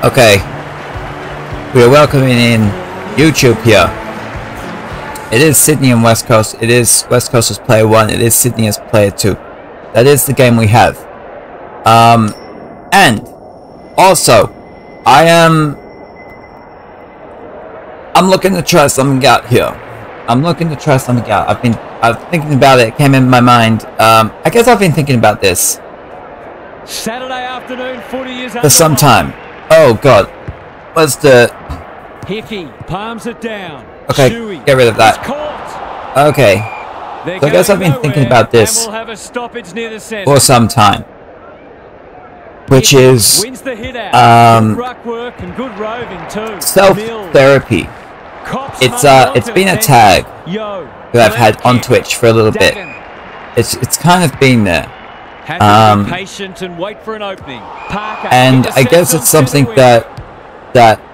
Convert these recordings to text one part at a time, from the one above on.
Okay, we are welcoming in YouTube here. It is Sydney and West Coast. It is West Coast as player 1. It is Sydney as player 2. That is the game we have. And also, I'm looking to try something out here. I'm looking to try something out. I've been thinking about it. It came in my mind. I guess I've been thinking about this Saturday afternoon footy is for some time. Oh God, what's the? Hickey palms it down. Okay, Shuey get rid of that. Okay, so I guess I've been thinking about this for some time, which is self-therapy. It's been a tag that I've had on Twitch for a little bit. It's kind of been there. Patient and wait for an opening. And I guess it's something that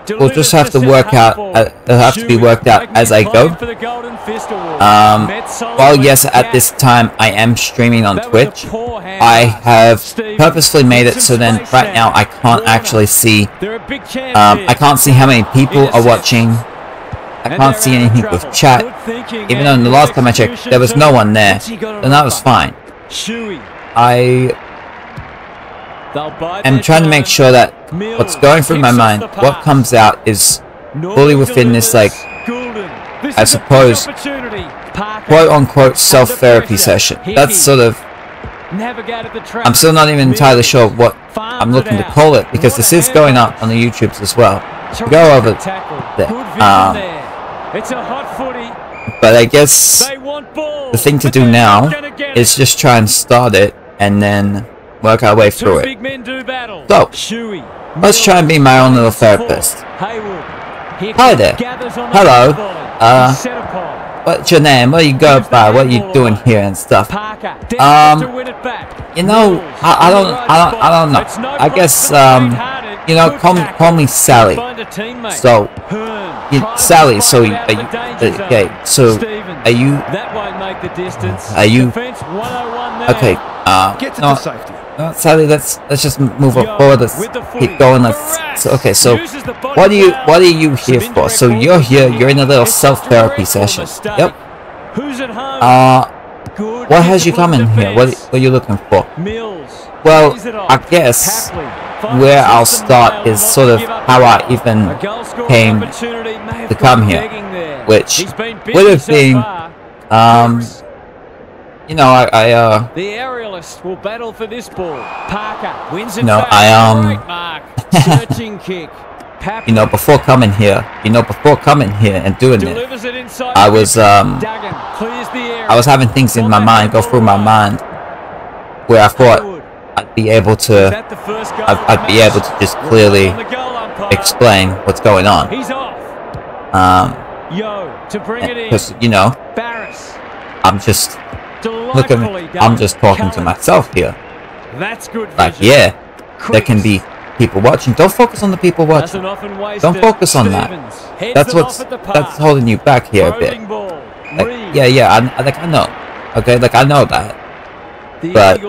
we'll just have to work out. It'll have to be worked out as I go. While yes, at this time I am streaming on Twitch, I have purposefully made it so then right now I can't actually see. I can't see how many people are watching. I can't see anything with chat. Even though in the last time I checked there was no one there, then that was fine. I am trying to make sure that what's going through my mind, what comes out, is fully within this, like, I suppose, quote-unquote self-therapy session. That's sort of, I'm still not even entirely sure what I'm looking to call it, because this is going up on the YouTubes as well. Go over there. But I guess the thing to do now is just try and start it and then work our way through it. So, let's try and be my own little therapist. Hi there. Hello. What's your name? What do you go by? What are you doing here and stuff? You know, I don't know. I guess, you know, call me Sally. So, Sally. So, okay. So, are you? Okay. No, Sally. Let's just move forward. Let's keep going. Okay. So, what are you here for? So you're here. You're in a little self-therapy session. Yep. What has you come in here? What are you looking for? Well, I guess where I'll start is sort of how I even came to come here, which would have been, you know, the aerialist will battle for this ball. Parker wins it. You know, searching kick. You know, before coming here and doing it, I was having things in my mind go through my mind where I thought I'd be able to just clearly explain what's going on. Because, you know, I'm just talking to myself here. Like, yeah, there can be people watching. Don't focus on the people watching. Don't focus on that. That's holding you back here a bit. Like, yeah, I know. Okay, like I know that. But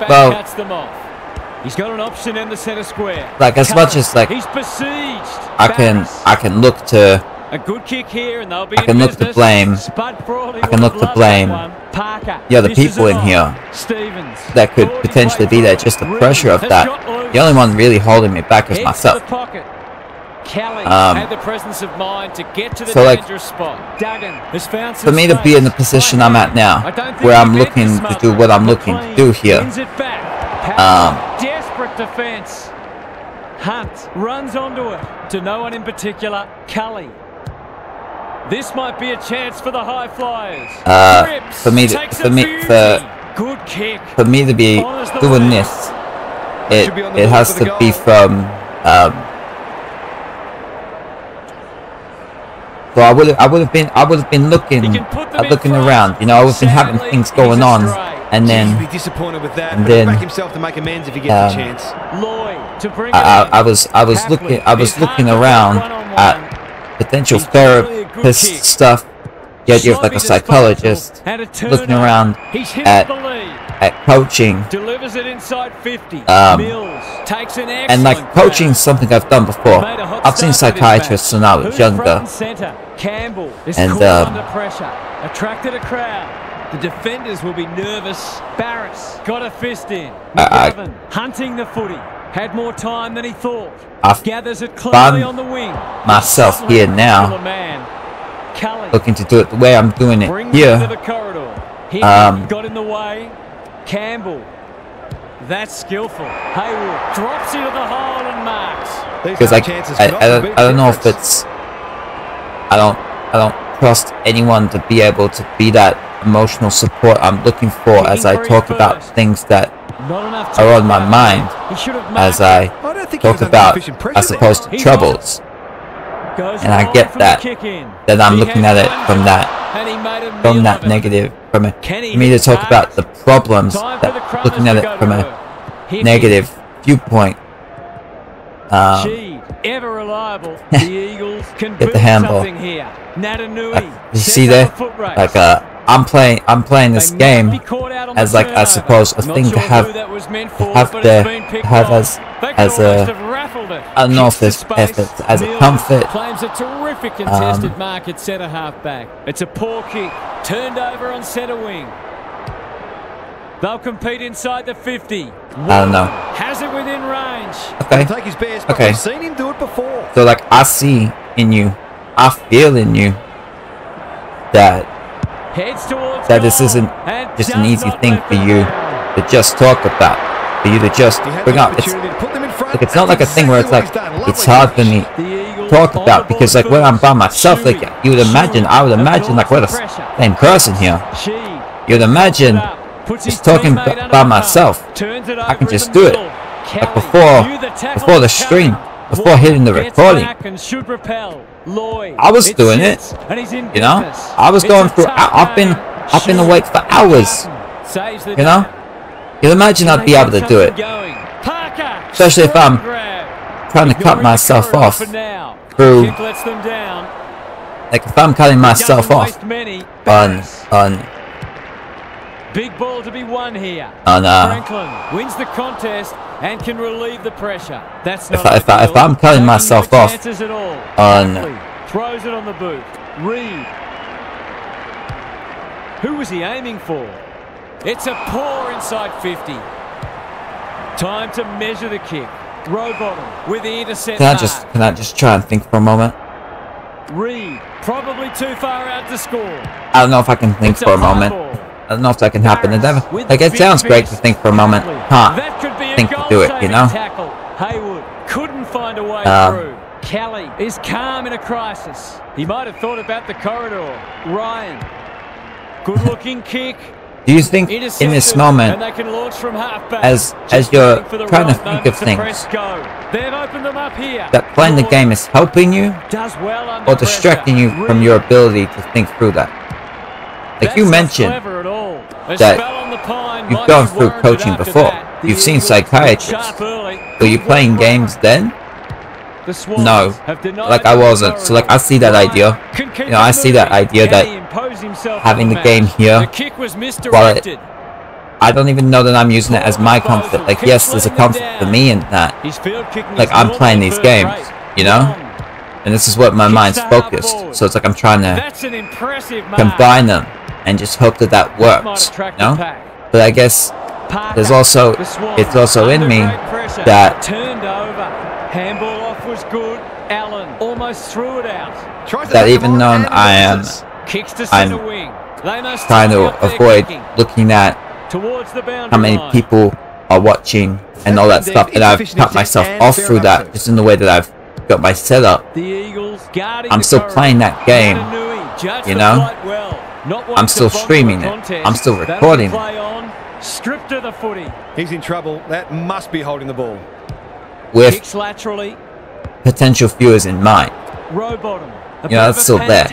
well, he's got an option in the center square. Like as much as like I can look to. A good kick here and they'll be I can look to blame the other people in here that could potentially be there. Just the pressure of that. The only one really holding me back is myself. So like, for me to be in the position I'm at now, where I'm looking to do what I'm looking to do here, desperate defense. Hunt runs onto it to no one in particular. Cully. This might be a chance for the high flyers. For me to be doing this, it has to be from. So I would have been looking around. You know, I would have been having things going on, and then I was looking around at potential therapist stuff. The idea of like a psychologist looking around at at coaching. Delivers it inside 50. Mills takes an And like coaching is something I've done before. I've seen psychiatrists when I was younger. Campbell is and under pressure. Attracted a crowd. The defenders will be nervous. Barris got a fist in. McGovern hunting the footy. Had more time than he thought. Gathers it clearly on the wing. Myself here now. Looking to do it the way I'm doing it here. Got in the way. Campbell. That's skillful. Hayward drops into the hole and marks. Because I don't know if it's I don't trust anyone to be able to be that emotional support I'm looking for as I talk about things that are on my mind, as I talk about as opposed to troubles. And I get that I'm looking at it from that negative, from me to talk about the problems, that looking at it from a negative viewpoint. Ever reliable. The Eagles can get the handball. You see there, like I'm playing this game as like I suppose a thing to have as a, I don't know if it's as a comfort. Claims a terrific contested mark at centre half-back. It's a poor kick, turned over on centre wing. They'll compete inside the 50. I don't know. Has it within range. Okay. I've seen him do it before. So like I see in you, I feel in you that this isn't just an easy thing for you to just talk about, for you to just bring up. It's not like a thing where it's like it's hard for me to talk about, because like when I'm by myself, like I would imagine like we're the same person here. You'd imagine just talking by myself, I can just do it. Like before the stream, before hitting the recording, I was doing it. You know, I was going through. I've been awake for hours. You know, you'd imagine I'd be able to do it, especially if I'm trying to cut myself off through. Like if I'm cutting myself off on. Big ball to be won here. Franklin wins the contest and can relieve the pressure. That's not if I'm cutting myself off on throws it on the boot. Reed. Who was he aiming for? It's a poor inside 50. Time to measure the kick. Rowbottom with the intercept. Can I just try and think for a moment? Reed probably too far out to score. I don't know if I can think for a moment. I don't know if that can happen. Like it sounds great to think for a moment. Can't think to do it, you know? Hayward couldn't find a way through. Kelly is calm in a crisis. He might have thought about the corridor. Ryan, good looking kick. Do you think in this moment, as you're trying to think of things, that playing the game is helping you or distracting you from your ability to think through that? Like you mentioned that you've gone through coaching before. You've seen psychiatrists. Were you playing games then? No. Like I wasn't. So like I see that idea. You know, I see that idea that having the game here, while I don't even know that I'm using it as my comfort. Like yes, there's a comfort for me in that. Like I'm playing these games, you know? And this is what my mind's focused. So it's like I'm trying to combine them and just hope that works, you know? But I guess it's also in me that handball off was good. Allen almost threw it out. That even though I'm trying to avoid looking at how many people are watching and all that stuff, and I've cut myself off through that just in the way that I've got my setup. I'm still playing that game, you know? I'm still streaming it. I'm still recording it. Stripped to the footy. He's in trouble. That must be holding the ball. With potential viewers in mind. You know, that's still there.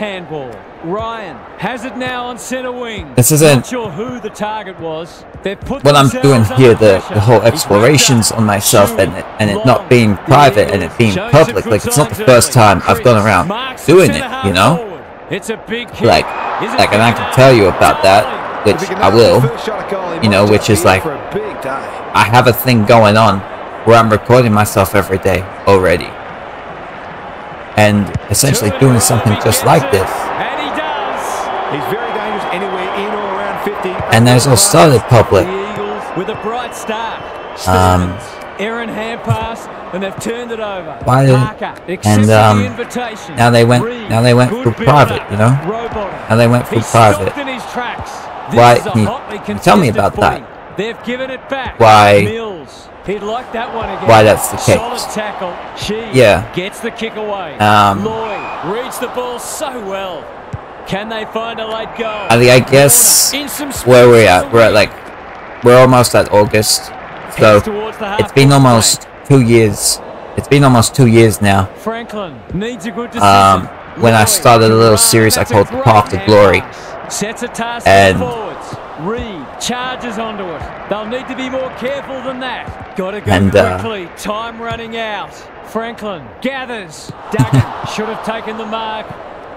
Ryan has it now on centre wing. This isn't not sure who the target was. What I'm doing here, the whole explorations on myself and it not being private and it being public. Like it's not the first time I've gone around doing it, you know? It's a big kick. Like and I can tell you about that. which I will, you know, which is like, I have a thing going on where I'm recording myself every day already. And essentially doing something just like this. He's very dangerous anywhere in or around 50. And there's also the public. With a bright start. Aaron hand pass, and they've turned it over. Why did, and now they went through private, you know. Now they went through private. Why? Can you tell me about that? They've given it back. Why? He'd like that one again. Why that's the case? Tackle. Gets the kick away. Lloyd reads the ball so well. Can they find a late goal? I guess where we're at, we're almost at August, so it's been almost 2 years. It's been almost 2 years now. Franklin needs a good decision. When I started a little series I called The Path to Glory, sets a task and forwards. Reed charges onto it. They'll need to be more careful than that. Got to go quickly. Time running out. Franklin gathers. Duggan should have taken the mark.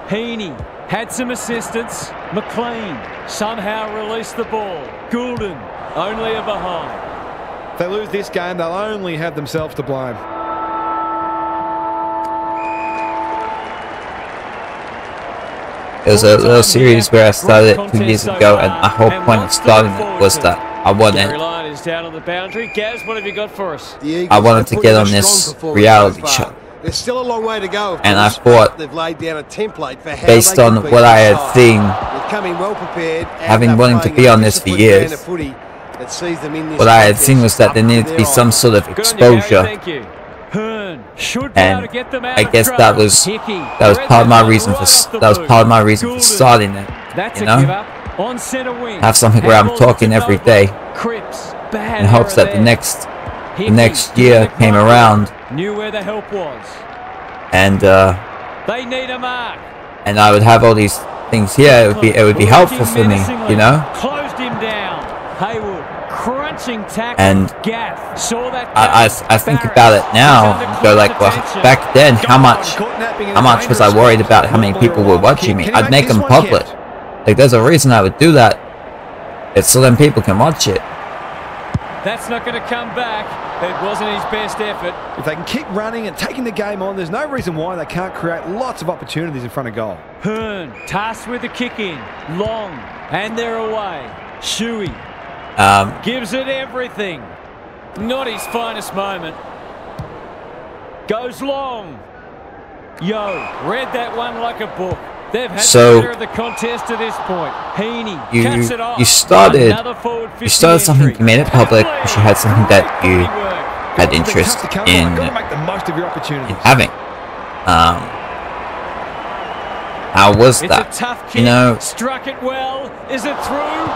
Heaney had some assistance. McLean somehow released the ball. Goulden only a behind. If they lose this game, they'll only have themselves to blame. It was a little series where I started it 2 years ago, and my whole point of starting it was that I wanted to get on this reality show. There's still a long way to go. And I thought, they've laid down a template for how based on what I had seen, well prepared, having wanting to be on this for years, what I had seen was that there needed to be some sort of exposure. And I guess that was part of my reason for starting it. You know, have something where I'm talking every day, in hopes that the next year came around, and and I would have all these things here. It would be helpful for me, you know. And I think about it now and go like, well, back then, how much was I worried about how many people were watching me? I'd make them public. Like, there's a reason I would do that. It's so then people can watch it. That's not going to come back. It wasn't his best effort. If they can keep running and taking the game on, there's no reason why they can't create lots of opportunities in front of goal. Hearn tasked with the kick in. Long. And they're away. Shuey. Gives it everything. Not his finest moment. Goes long. Read that one like a book. They've had the better of the contest to this point. Heaney cuts it off. You started something, you made it public, because you had something that you had interest in having. How was that? You know, struck it well. Is it through?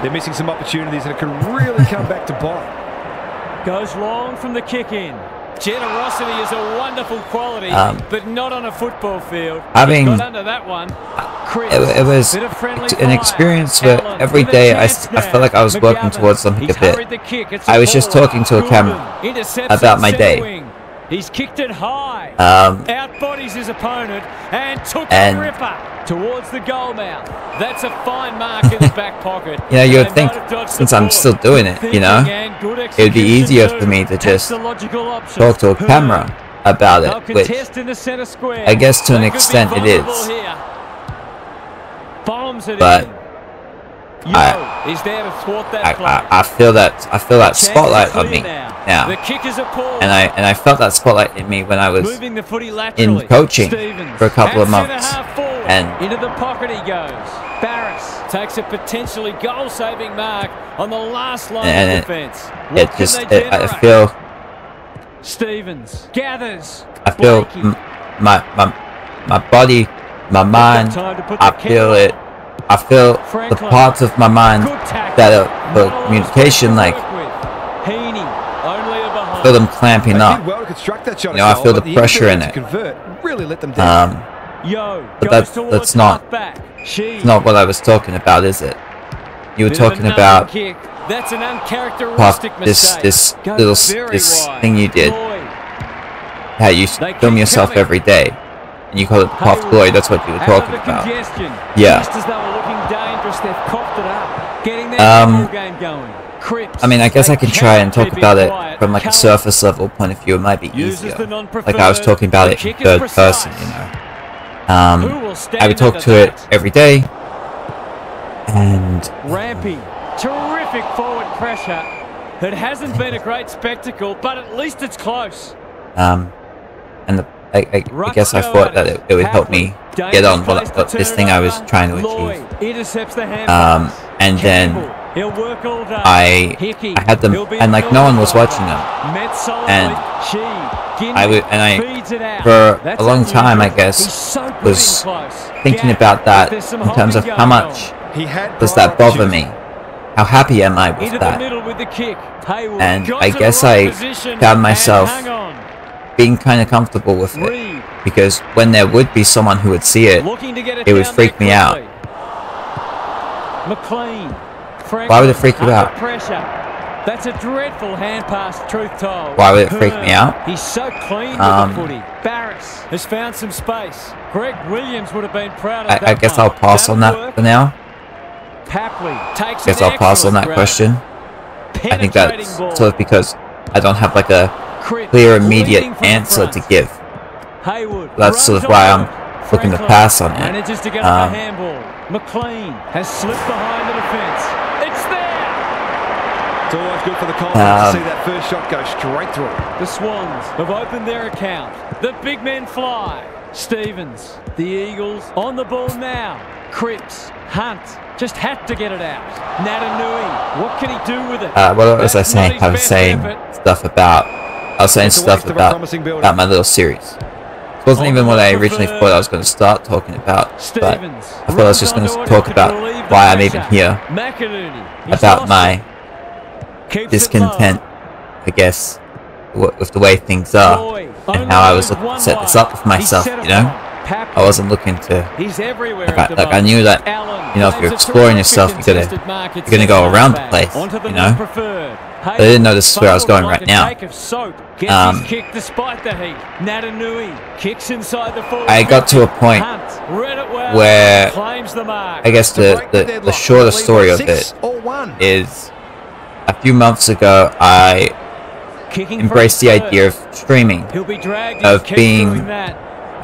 They're missing some opportunities, and it can really come back to bite. Goes long from the kick in. Generosity is a wonderful quality, but not on a football field. Got under that one. It was an experience where every day I felt like I was working towards something a bit. I was just talking to a camera about my day. He's kicked it high. Outbodies his opponent and took a ripper towards the goal mouth. That's a fine mark in the back pocket. You know, you would think, since I'm still doing it, you know, it would be easier for me to just talk to a camera about it, which I guess to an extent it is. But I feel that spotlight on me now, and I felt that spotlight in me when I was in coaching for a couple of months. And into the pocket he goes. Barris takes a potentially goal-saving mark on the last line of defense. I feel Stevens gathers. I feel my body, my mind. I feel it. I feel the parts of my mind that are for communication, like, I feel them clamping up. You know, I feel the pressure in it. But that's not what I was talking about, is it? You were talking about this thing you did, how you film yourself every day, and you call it the Path to Glory. That's what you were talking about. Yeah. nervous. They've coughed it up. Getting their game going. I mean, I guess I can try and talk about it from like a surface level point of view. It might be easier. Like I was talking about it in third person, you know. I would talk to it every day. And Rampy, terrific forward pressure. It hasn't been a great spectacle, but at least it's close. And I guess I thought that it would help me get on what this thing I was trying to achieve. And then I had them, and like no one was watching them. And for a long time, I guess, was thinking about that in terms of how much does that bother me? How happy am I with that? And I guess I found myself being kind of comfortable with it, because when there would be someone who would see it, it would freak me out. Why would it freak you out? That's a dreadful hand pass, truth told. Why would it freak me out? He's so clean with the footy. Barris has found some space. Greg Williams would have been proud of that. I guess I'll pass on that for now. I guess I'll pass on that question. I think that's sort of because I don't have like a clear, immediate answer to give. That's sort of why I'm looking to pass on it. McLean has slipped behind the defence. It's there! It's always good for the confidence to see that first shot go straight through. The Swans have opened their account. The big men fly. Stevens, the Eagles, on the ball now. Cripps, Hunt, just had to get it out. Natanui, what can he do with it? What was I saying? I was saying stuff about my little series. It wasn't even what I originally thought I was going to start talking about, but I thought I was just going to talk about why I'm even here, about my discontent, I guess, with the way things are, and how I was looking to set this up for myself, you know? I wasn't looking to, like I knew that, you know, if you're exploring yourself, you're gonna go around the place, you know? But I didn't know this is where I was going right now. I got to a point where, I guess the shorter story of it is, a few months ago, I embraced the idea of streaming, of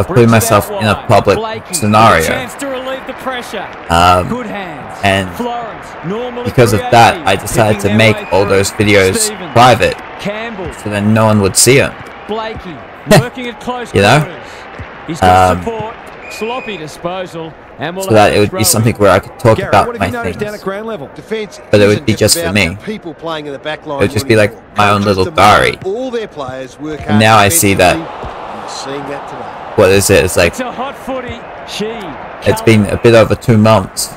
putting myself in a public scenario. And because of that, I decided to make all those videos private, so then no one would see them. You know? So that it would be something where I could talk about my things, but it would be just for me. It would just be like my own little diary. And now I see that, what is it? It's like, it's been a bit over 2 months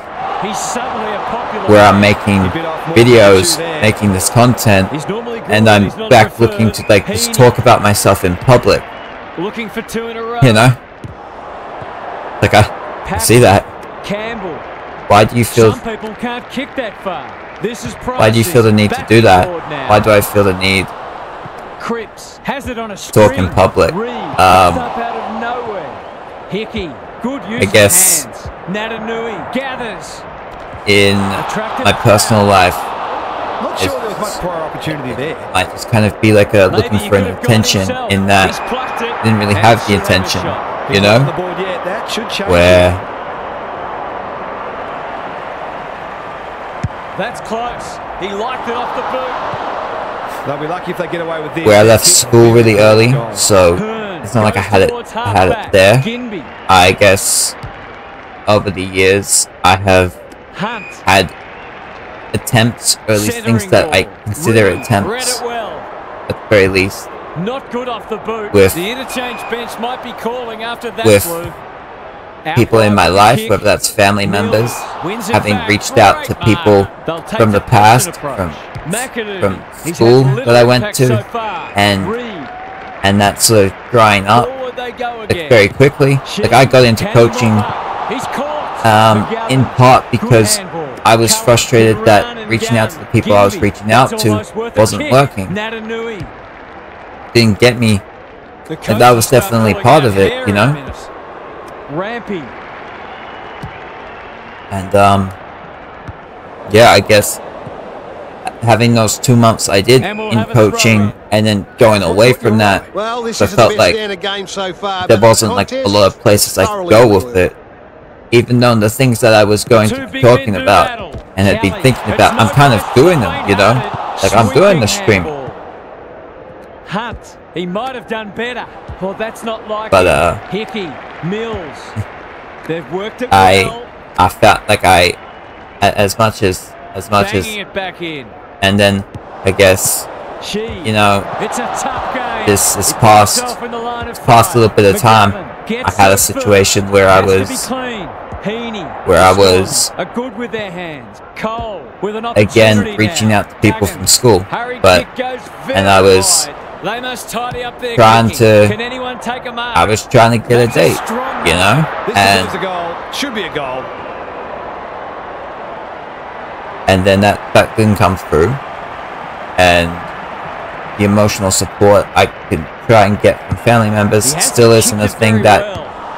where I'm making videos, making this content, and I'm back looking to like just talk about myself in public. You know? Like I see that. Why do you feel? Why do you feel the need to do that? Why do I feel the need to talk in public? I guess in my personal life, it might just kind of be like a looking for an attention, in that I didn't really have the attention, you know? Where that's close. He liked it off the boot. They'll be lucky if they get away with this. Where I left school really early, so it's not like I had it there. I guess over the years I have had attempts, or at least things that I consider attempts, at the very least, not good off the boot. With the interchange bench might be calling after that. With people in my life, whether that's family members, having reached out to people from the past, from school that I went to, and that's sort of drying up like very quickly. Like I got into coaching in part because I was frustrated that reaching out to the people I was reaching out to wasn't working. Didn't get me, and that was definitely part of it, you know. Rampy. And yeah, I guess having those 2 months I did in coaching and then going away from that, Well, this I is felt the like standard game so far, there but the wasn't like a contest lot of places I could thoroughly go with worked. it. Even though the things that I was going to be talking about and had been thinking about, I'm kind of doing them, you know? Like, I'm doing the streaming. Hunt, he might have done better. Well, that's not like But, Hickey, Mills, they've worked it well. I felt like as much as, Banging it back in. and then, I guess, you know, It's a tough game. this past a little bit of time, I had a situation where I was good with their hands. Cole with an again reaching out to people from school, but and I was they must tidy up their trying to Can anyone take a mark? I was trying to get a date, you know, This is a goal. Should be a goal. and then that didn't come through, and the emotional support I could try and get from family members still isn't a thing that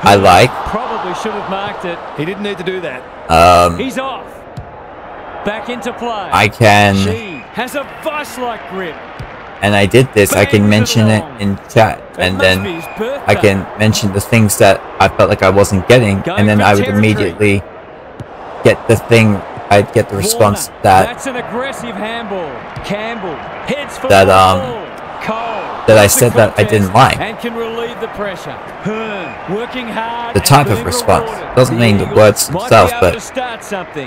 I like. Probably should have marked it. He didn't need to do that. He's off. Back into play. I can, She has a vice-like grip. and I did this, I can mention it in chat, and then I can mention the things that I felt like I wasn't getting, and then I would immediately get the thing, I'd get the response That's an aggressive handball. Campbell heads for that Cole I said that I didn't like. and can relieve the pressure. Hearn working hard. The type of response doesn't mean the words themselves, but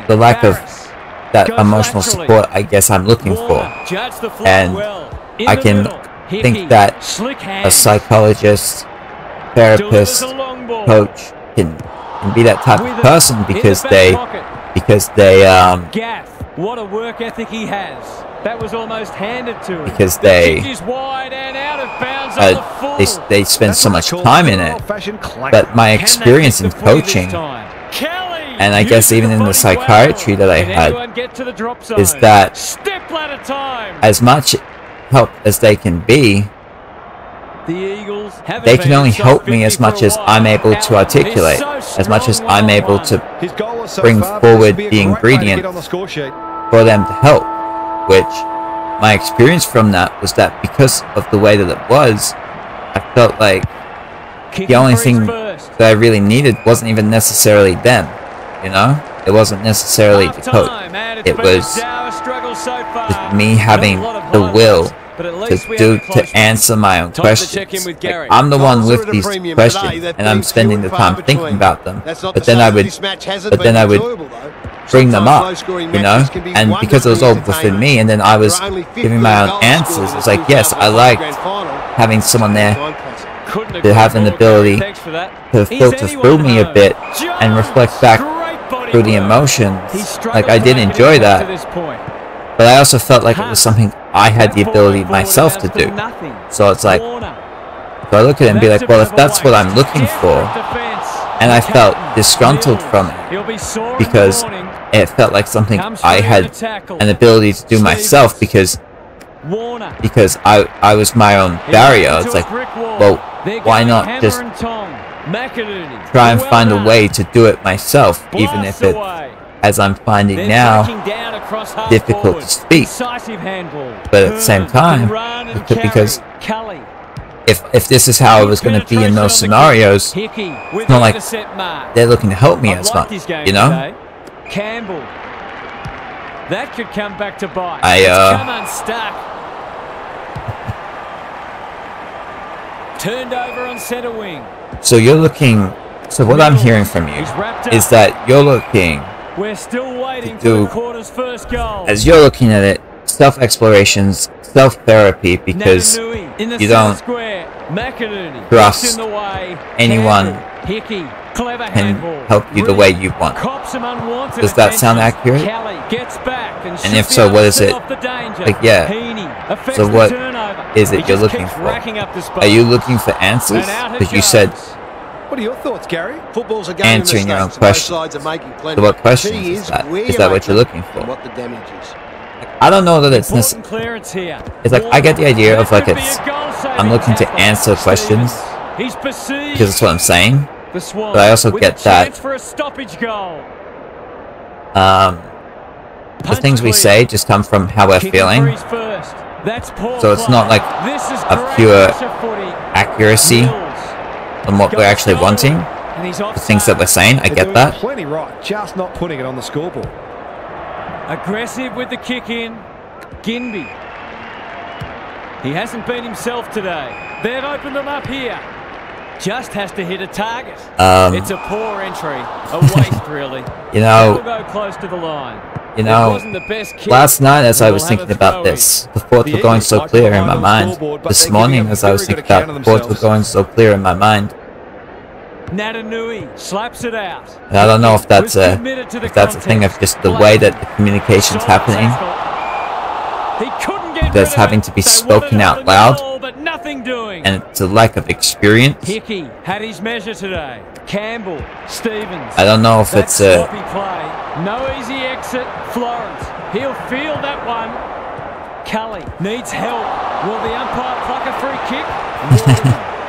the lack of that emotional support I guess I'm looking for. And I can think that a psychologist, therapist, coach can be that type of person because they Gaff, what a work ethic he has. That was almost handed to him. because they they spend so much time in it. But my experience in coaching, and I guess even in the psychiatry that I had, is that as much help as they can be, they can only help me as much as I'm able to articulate, as much as I'm able to bring forward the ingredients for them to help. Which my experience from that was that because of the way that it was, I felt like the only thing that I really needed wasn't even necessarily them, you know? It wasn't necessarily the coach. It was me having the will to answer my own questions. Like, I'm the one with these questions, and I'm spending the time thinking about them. But then I would bring them up, you know. And because it was all within me, and then I was giving my own answers. It's like, yes, I liked having someone there to have an ability to filter through me a bit and reflect back through the emotions. Like, I did enjoy that. But I also felt like it was something I had the ability myself to do. So it's like, so I look at it and be like, well, if that's what I'm looking for, and I felt disgruntled from it because it felt like something I had an ability to do myself because I was my own barrier. It's like, well, why not just try and find a way to do it myself, even if it's, as I'm finding now, difficult to speak. But at the same time, because if this is how it was going to be in those scenarios, it's not like they're looking to help me as much, you know? Campbell, that could come back to bite. Come unstuck. Turned over on centre wing. So you're looking. So what I'm hearing from you is that you're looking. We're still waiting for the quarter's first goal. As you're looking at it, self-explorations, self-therapy, because you don't trust anyone can help you the way you want. Does that sound accurate? And if so, what is it? Like, yeah. So what is it you're looking for? Are you looking for answers? Because you said, what are your thoughts, Gary? Football's a game answering your own questions. So what questions is that? Is that what you're looking for? What the damage is. I don't know that it's necessary. It's like, I get the idea of like I'm looking to answer questions because that's what I'm saying. But I also get that the things we say just come from how we're feeling. So it's not like a pure accuracy on what we're actually wanting. The things that we're saying, I get that. Plenty right, just not putting it on the scoreboard. Aggressive with the kick in, Ginby. He hasn't been himself today. They've opened them up here. Just has to hit a target. It's a poor entry, a waste really. You know, we'll go close to the line. You know, last night as I was thinking about this, the thoughts were going so clear in my mind. This morning as I was thinking about the thoughts were going so clear in my mind. Natanui slaps it out. And I don't know if that's a thing of just the way that the communication's happening. That's having to be spoken out loud. And it's a lack of experience. Hickey had his measure today. Campbell, Stevens. I don't know if it's a no easy exit. Florence, he'll feel that one. Cully needs help. Will the umpire pluck a free kick?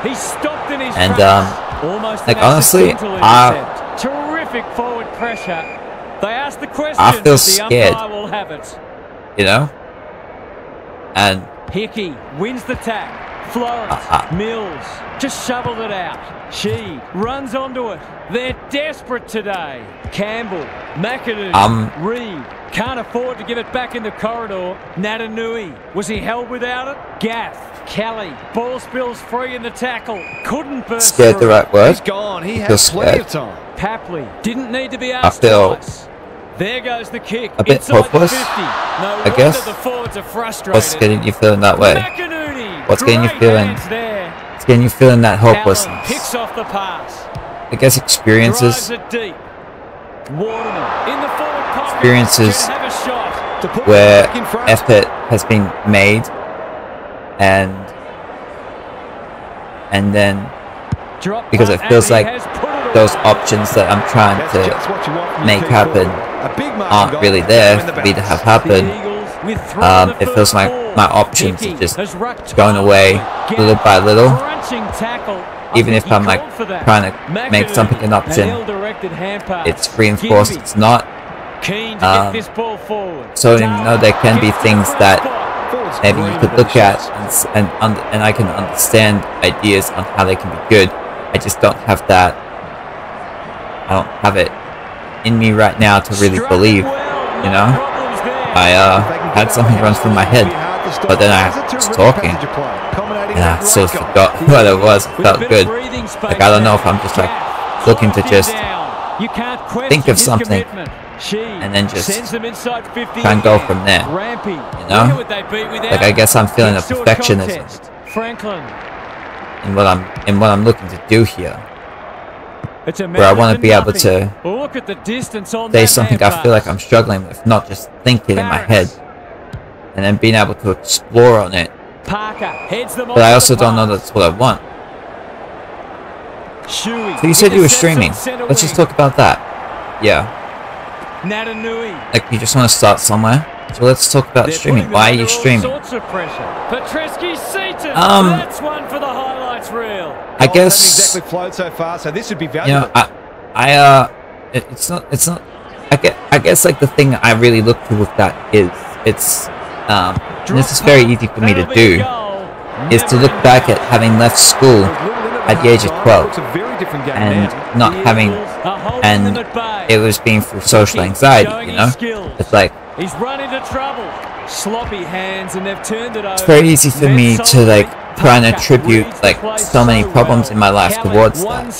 He's stopped in his and almost like honestly, terrific forward pressure. They ask the question. I feel scared. The umpire will have it. You know, and Hickey wins the tack. Florence, Mills just shoveled it out. She runs onto it. They're desperate today. Campbell, McAdoo, Reed can't afford to give it back in the corridor. Natanui, was he held without it? Gaff, Kelly, ball spills free in the tackle. Couldn't burst scared through. the right word. He's gone. He has plenty of time. Papley didn't need to be asked twice. There goes the kick. A bit hopeless, I guess. The forwards are frustrated. What's getting you feeling that way? What's getting you feeling? It's getting you feeling that hopelessness. Picks off the pass. I guess experiences. Experiences where effort has been made, and then because it feels like those options that I'm trying to make happen aren't really there for me to have happen. It feels like my options are just going away little by little. Even if I'm like trying to make something an option, it's reinforced it's not. So even though there can be things that maybe you could look at and I can understand ideas on how they can be good, I just don't have that. I don't have it in me right now to really believe, you know? I had something run through my head, but then I was talking, and I sort of forgot what it was. It felt good. Like, I don't know if I'm just like looking to just think of something and then just try and go from there, you know? Like, I guess I'm feeling a perfectionism in what I'm looking to do here. Where I want to be able to say something I feel like I'm struggling with, not just think it in my head, and then being able to explore on it. But I also don't know that's what I want. So you said you were streaming. Let's just talk about that. Yeah. Like, you just want to start somewhere. So let's talk about streaming. Why are you streaming? I guess, you know, it's not. I guess like the thing I really look for with that is and this is very easy for me to do, is to look back at having left school at the age of 12 and not having, and it was being through social anxiety, you know? It's like, it's very easy for me to like try and attribute like so many problems in my life towards that.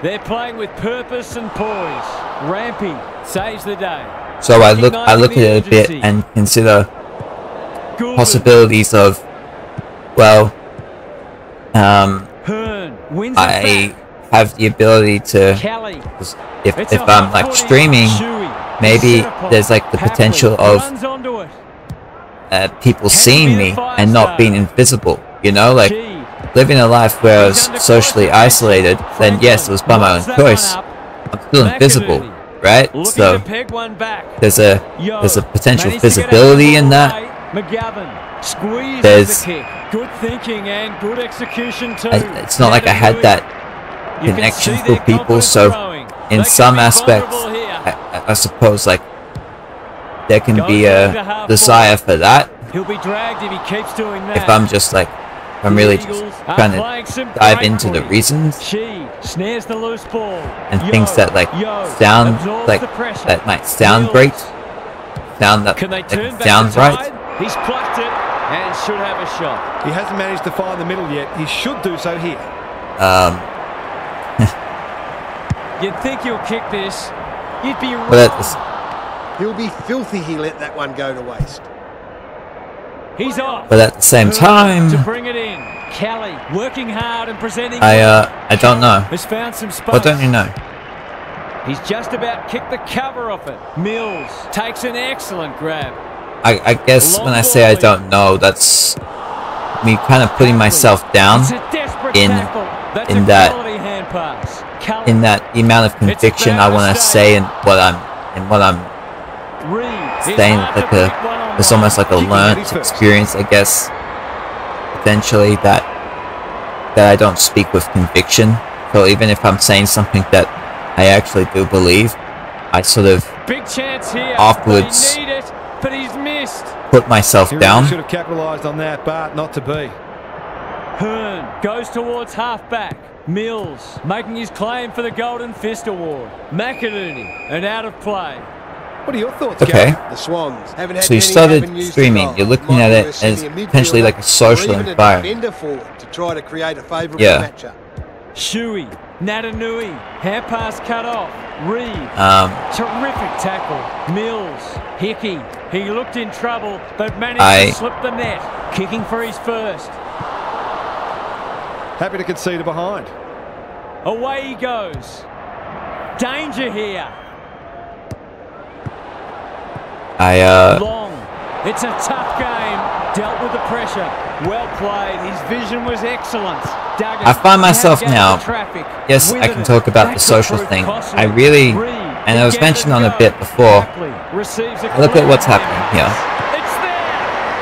They're playing with purpose and poise. Rampy saves the day. So I look at it a bit and consider possibilities of, well, I have the ability to, if I'm like streaming, maybe there's like the potential of people seeing me and not being invisible, you know, like living a life where I was socially isolated, then yes, it was by my own choice. I'm still invisible, right? So there's a potential visibility in that. There's good thinking and good execution too. It's not like I had that connection with people, so in some aspects, I suppose like there can be a desire for that. He'll be dragged if he keeps doing that. If I'm just like, I'm really just trying to dive into the reasons snares the loose ball and things that like sound like that might sound great, sound right. He's plucked it and should have a shot. He hasn't managed to find the middle yet. He should do so here. You'd think he'll kick this. You'd be wrong. He'll be filthy he let that one go to waste. He's off. But at the same time, to bring it in, Kelly working hard and presenting. I don't know. Has found some space. What don't you know? He's just about kicked the cover off it. Mills takes an excellent grab. I guess when I say I don't know, that's me kind of putting myself down in that the amount of conviction I want to say and what I'm saying. Like it's almost like a learned experience, I guess. Potentially that I don't speak with conviction. So even if I'm saying something that I actually do believe, I sort of big chance here. Afterwards They need it, but he's missed. Put myself down. He should have capitalised on that, but not to be. Hearn goes towards half-back. Mills making his claim for the Golden Fist Award. McInerney and out of play. What are your thoughts, Okay. The Swans haven't had So you many started avenues to streaming. goal. You're looking Might at be it worth as sending a potentially midfielder like a social or even environment. A defender forward to try to create a favourable matchup. Shuey, Natanui, hand pass cut off. Reed, terrific tackle. Mills, Hickey, he looked in trouble but managed to slip the net. Kicking for his first. Happy to concede it behind. Away he goes. Danger here. Long. It's a tough game. Dealt with the pressure. Well played. His vision was excellent. Duggan, I find myself now, yes, I can talk about the social thing. I really, and it was mentioned on a bit before, look at what's happening here.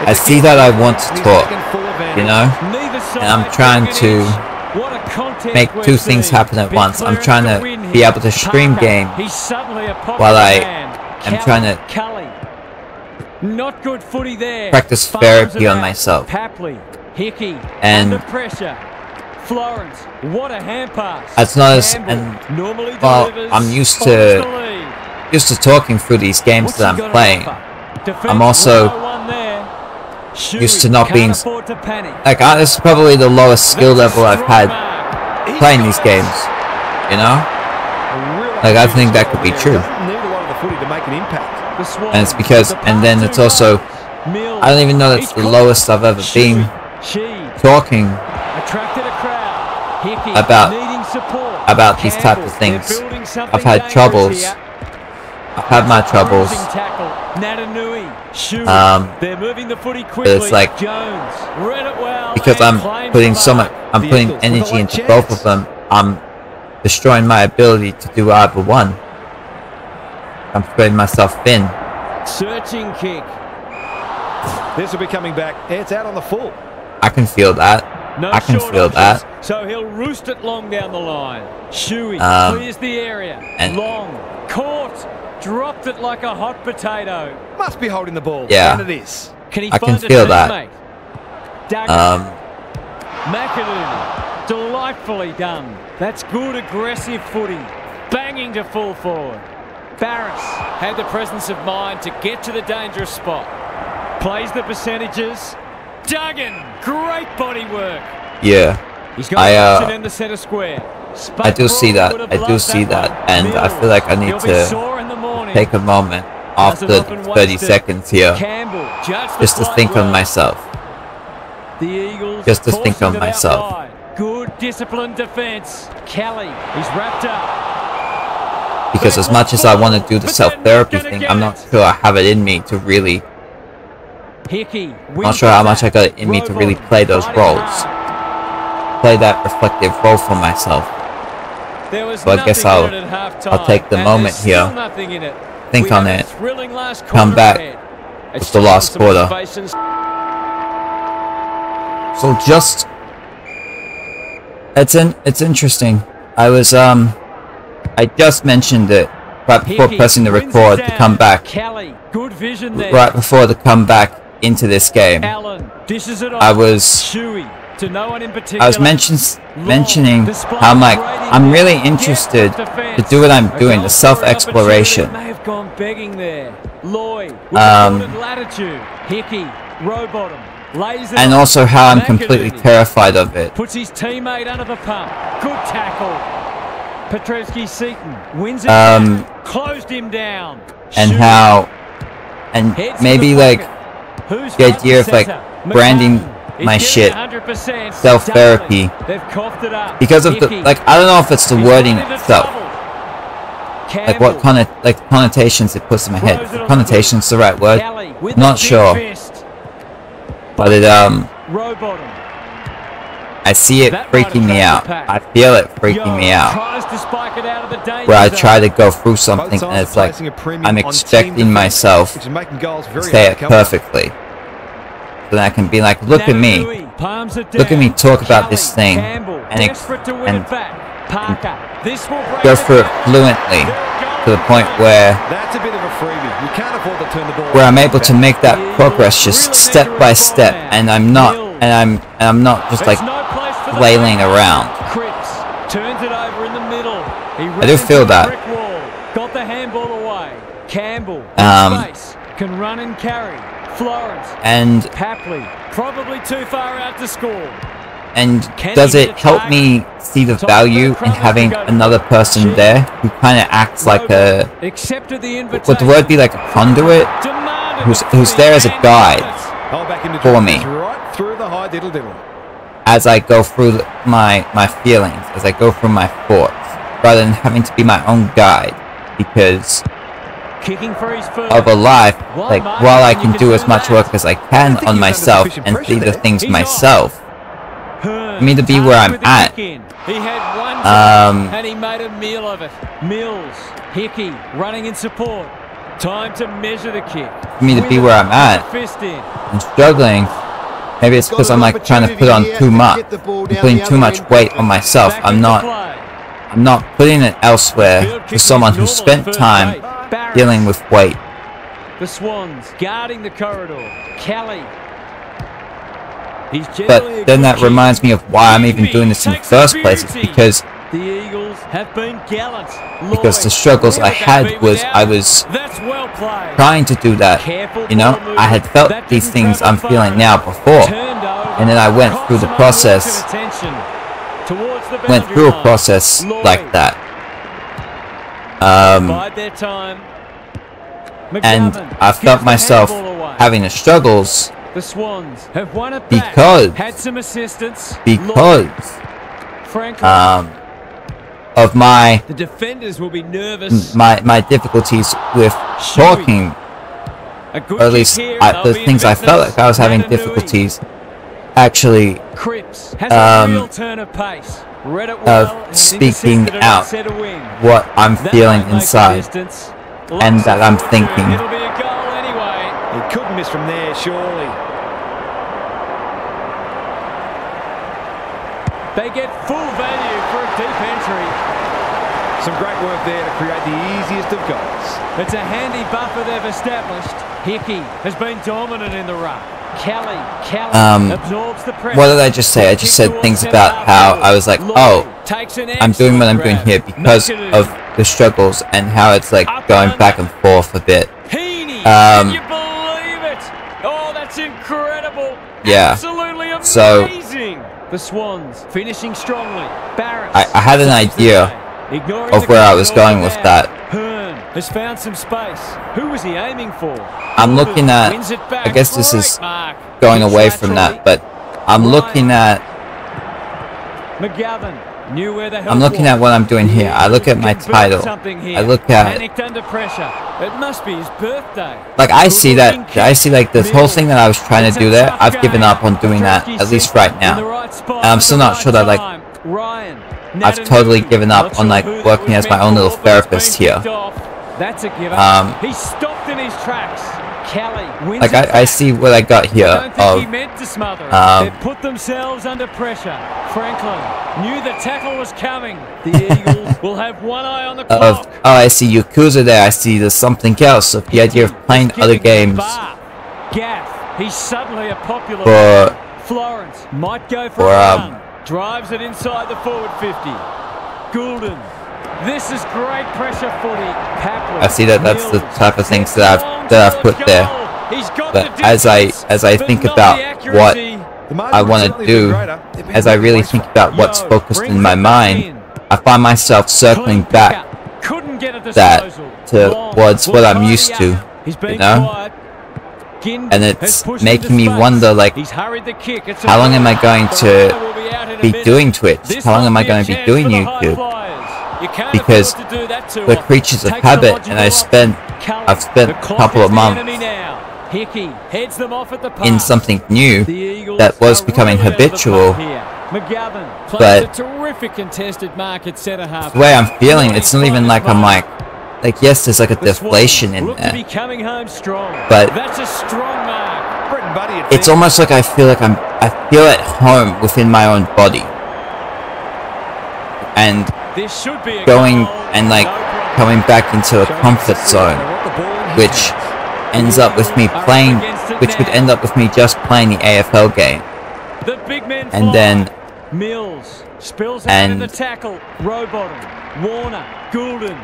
I see that I want to talk, you know, and I'm trying to make two things happen at once. I'm trying to be able to stream games while I am trying to not good footy there. Practice therapy on myself. Papley, Hickey, and under pressure. Florence, what a hand pass. It's not as, and well, I'm used to talking through these games that I'm playing. I'm also used to not being like, this is probably the lowest skill level I've had playing these games, you know, like I think that could be true. And it's because, and then it's also, I don't even know that's the lowest I've ever been talking about these type of things. I've had troubles. I've had my troubles. But it's like, because I'm putting so much, I'm putting energy into both of them, I'm destroying my ability to do either one. I'm spreading myself thin. Searching kick. This will be coming back. It's out on the full. I can feel that. I can feel that. So he'll roost it long down the line. Shuey clears the area. And long. Caught. Dropped it like a hot potato. Must be holding the ball. Yeah. And it is. I can feel that. McInerney. Delightfully done. That's good aggressive footy. Banging to full forward. Barris had the presence of mind to get to the dangerous spot. Plays the percentages. Duggan, great body work. Yeah, He's got in the center square. I do see that. I do see that, and I feel like I need to take a moment after 30 seconds here, just to think on myself. Just to think on myself. Good disciplined defense. Kelly, he's wrapped up. Because as much as I want to do the self-therapy thing, I'm not sure I have it in me to really... I'm not sure how much I got it in me to really play those roles. Play that reflective role for myself. So I guess I'll take the moment here, think on it, come back with the last quarter. So just... It's interesting. I just mentioned it right before pressing the record to come back. Good vision there. Right before the comeback into this game, I was mentioning how I'm really interested to do what I'm doing, the self-exploration. And also how I'm completely terrified of it. Puts his teammate under the pump. Good tackle. Petrovsky-Seton wins it. Closed him down. And how, and maybe like the idea of like branding my shit self-therapy because of the like I don't know if it's the wording itself, like what kind of like connotations it puts in my head. If connotation's the right word, not sure, but it I see it freaking me out. I feel it freaking me out. Where I try to go through something and it's like I'm expecting myself to say it perfectly. So then I can be like, look at me talk about this thing and go through it fluently to the point where I'm able to make that progress just step by step, and I'm not just like flailing around. I do feel that. Got the handball away. Campbell can run and carry. Florence and Papley probably too far out to score. And does it help me see the value in having another person there who kind of acts like a, would the word be like a conduit, who's there as a guide for me as I go through my feelings, as I go through my thoughts, rather than having to be my own guide, because of a life, like while I can do as much work as I can on myself and see the things myself, for me to be where I'm at, He had one and he made a meal of it. Mills, Hickey running in support. Time to measure the kick. For me to be where I'm at and struggling, maybe it's because I'm like trying to put on too much, I'm putting too much weight on myself. I'm not putting it elsewhere for someone who spent time dealing with weight. The Swans guarding the corridor. Kelly. But then that reminds me of why I'm even doing this in the first place. It's because the Eagles have been gallant. Because the struggles I had was I was trying to do that. You know, I had felt these things I'm feeling now before, and then I went through the process. Went through a process like that. And I felt myself having the struggles the Swans have won it because had some assistance of my the defenders will be nervous. my difficulties with talking, or at least the things I felt like I was having difficulties actually of speaking out what I'm feeling inside and that I'm thinking. It'll be a goal anyway. He couldn't miss from there, surely. They get full value for a deep entry. Some great work there to create the easiest of goals. It's a handy buffer they've established. Hickey has been dominant in the ruck. Kelly absorbs the pressure. What did I just say? I just said things about how I was like, oh, I'm doing what I'm doing here because of the struggles, and how it's like going back and forth a bit. Can you believe it? Oh, that's incredible. Yeah. Absolutely amazing. So the Swans finishing strongly. Barrett. I had an idea of where I was going with that. Hearn has found some space. Who was he aiming for? I'm looking at, I guess this is going away from that, but I'm looking at McGovern knew where the I'm looking at what I'm doing here. I look at my title. I look at panicked under pressure. It must be his birthday. Like I see like this whole thing that I was trying to do there. I've given up on doing that, at least right now. And I'm still not sure that like I've totally given up on like working as my own little therapist here. That's a given. He stopped in his tracks. like I see what I got here of they put themselves under pressure. Franklin knew the tackle was coming. The Eagles will have one eye on the clock. Oh, I see Yakuza there. I see there's something else of the idea of playing other games. Gaff, he's suddenly a popular For Florence might go for a run. Drives it inside the forward 50. Goulden. This is great pressure footy. Papley, I see that's the type of things that I've put there. But as I think about what I want to do, as I really think about what's focused in my mind, I find myself circling back towards what I'm used to, you know? And it's making me wonder, like, how long am I going to be doing Twitch? How long am I going to be doing YouTube? Because we're creatures of habit, and I've spent a couple of months in something new that was becoming habitual. But the way I'm feeling, it's not even like I'm like yes, there's like a deflation in there, but it's almost like I feel at home within my own body, and going and like coming back into a comfort zone, which ends up with me playing, which would end up with me just playing the AFL game, and then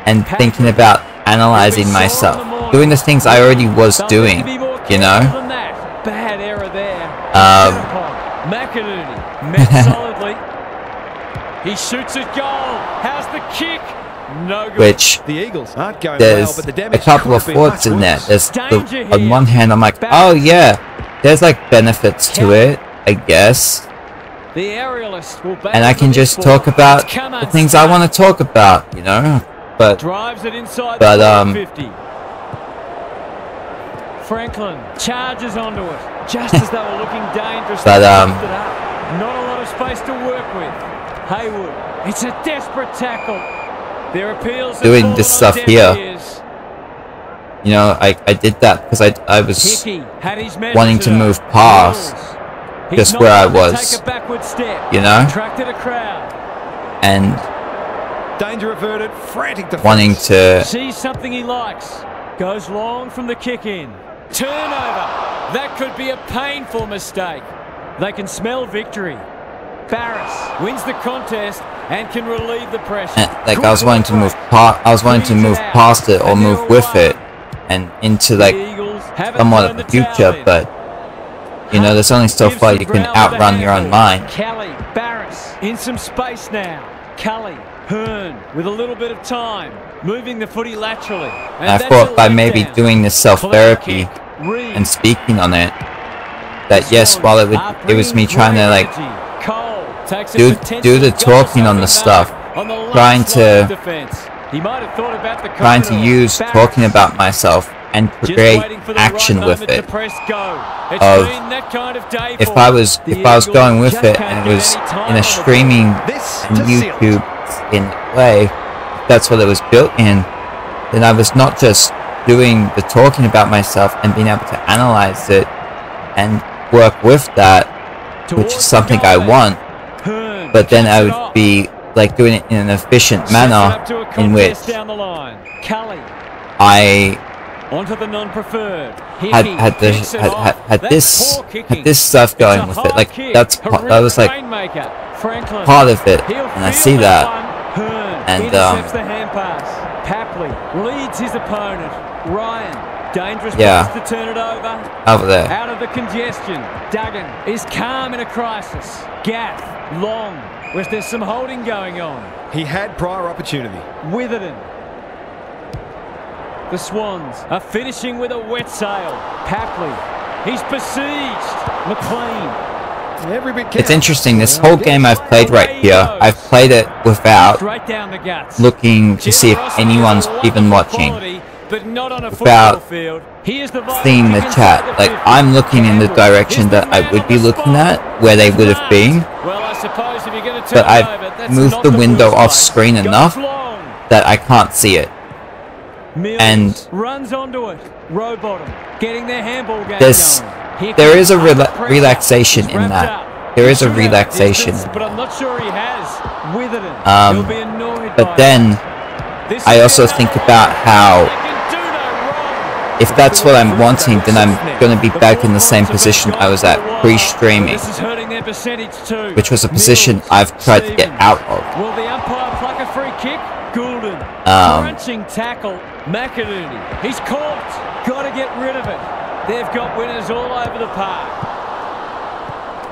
and thinking about analyzing myself, doing the things I already was doing, you know. Bad error there. He shoots at goal. How's the kick? No good. Which the Eagles aren't going there's well, but the damage a couple of thoughts in there. There's on one hand, I'm like, oh yeah, there's like benefits to it, I guess. The aerialist will and I can just talk about the things I want to talk about, you know. But Franklin charges onto it just as they were looking dangerous. But not a lot of space to work with. Haywood, it's a desperate tackle. Their appeals doing this stuff here. You know, I did that because I was wanting to move past just where I was, you know, and danger averted, frantic defense. Wanting to see something he likes. Goes long from the kick in. Turnover. That could be a painful mistake. They can smell victory. Barris wins the contest and can relieve the pressure. Like I was wanting to move past it or move with it and into like somewhat of the future, but you know, there's only so far you can outrun your own mind. Kelly, Barris in some space now. Kelly, Hearn with a little bit of time, moving the footy laterally. And I thought by maybe doing this self-therapy and speaking on it, that yes, while it was me trying to like do the talking on the stuff, trying to use talking about myself and create action with it. Of if I was going with it and it was in a streaming and YouTube in way, that's what it was built in, then I was not just doing the talking about myself and being able to analyze it and work with that, which is something I want, but then I would be like doing it in an efficient manner in which I had this stuff going with it. Like that was like part of it, and I see that. And Papley leads his opponent. Ryan, dangerous yeah, to turn it over there. Out of the congestion. Duggan is calm in a crisis. Gaff, long, where there's some holding going on. He had prior opportunity. Witherden. The Swans are finishing with a wet sail. Papley, he's besieged. McLean. It's interesting, this whole game I've played right here, I've played it without looking to see if anyone's even watching, without seeing the chat. Like, I'm looking in the direction that I would be looking at, where they would have been, but I've moved the window off screen enough that I can't see it. and runs onto it. Row bottom, getting their handball game there is a relaxation in that. There is a relaxation. But I'm not sure he has. But then I also think about how if that's what I'm wanting, then I'm going to be back in the same position I was at pre-streaming, which was a position I've tried to get out of. Will the umpire pluck a free kick? Goulden, crunching tackle. McInerney, he's caught. Got to get rid of it. They've got winners all over the park.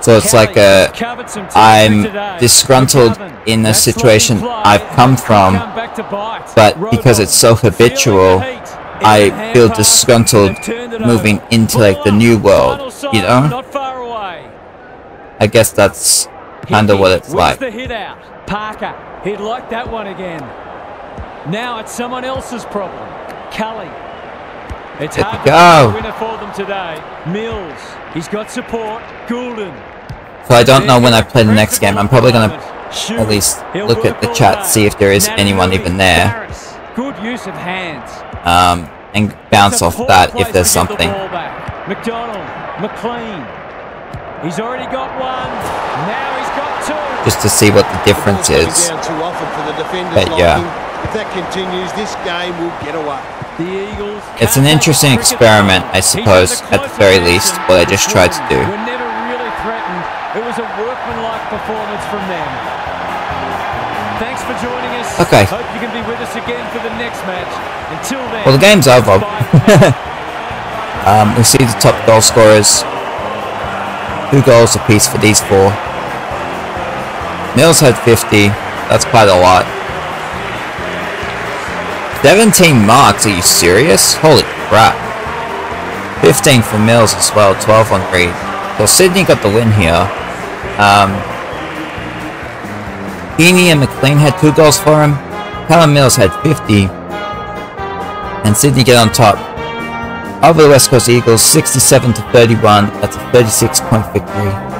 So it's like I'm disgruntled in a situation I've come from, but because it's so habitual, I feel disgruntled moving into like the new world, you know? I guess that's kind of what it's like. The hit out. Parker, he'd like that one again. Now it's someone else's problem. Cully. It's hard to find a winner for them today. Mills, he's got support. Goulden. So I don't know when I play the next game. I'm probably going to at least look at the chat, see if there is anyone even there. Good use of hands. And bounce off that if there's something. McDonald, McLean. He's already got one. Now he's got two. Just to see what the difference is. But yeah. If that continues, this game will get away. The Eagles. It's an interesting experiment, I suppose, at the very least, what I just tried to do. We're never really threatened. It was a workmanlike performance from them. Thanks for joining us. Okay. Hope you can be with us again for the next match. Until then. Well, the game's over. We'll see the top goal scorers. 2 goals apiece for these 4. Mills had 50. That's quite a lot. 17 marks, are you serious? Holy crap. 15 for Mills as well, 12 on Reed. So Sydney got the win here. Heaney and McLean had 2 goals for him. Callum Mills had 50. And Sydney get on top. Over the West Coast Eagles, 67-31. That's a 36-point victory.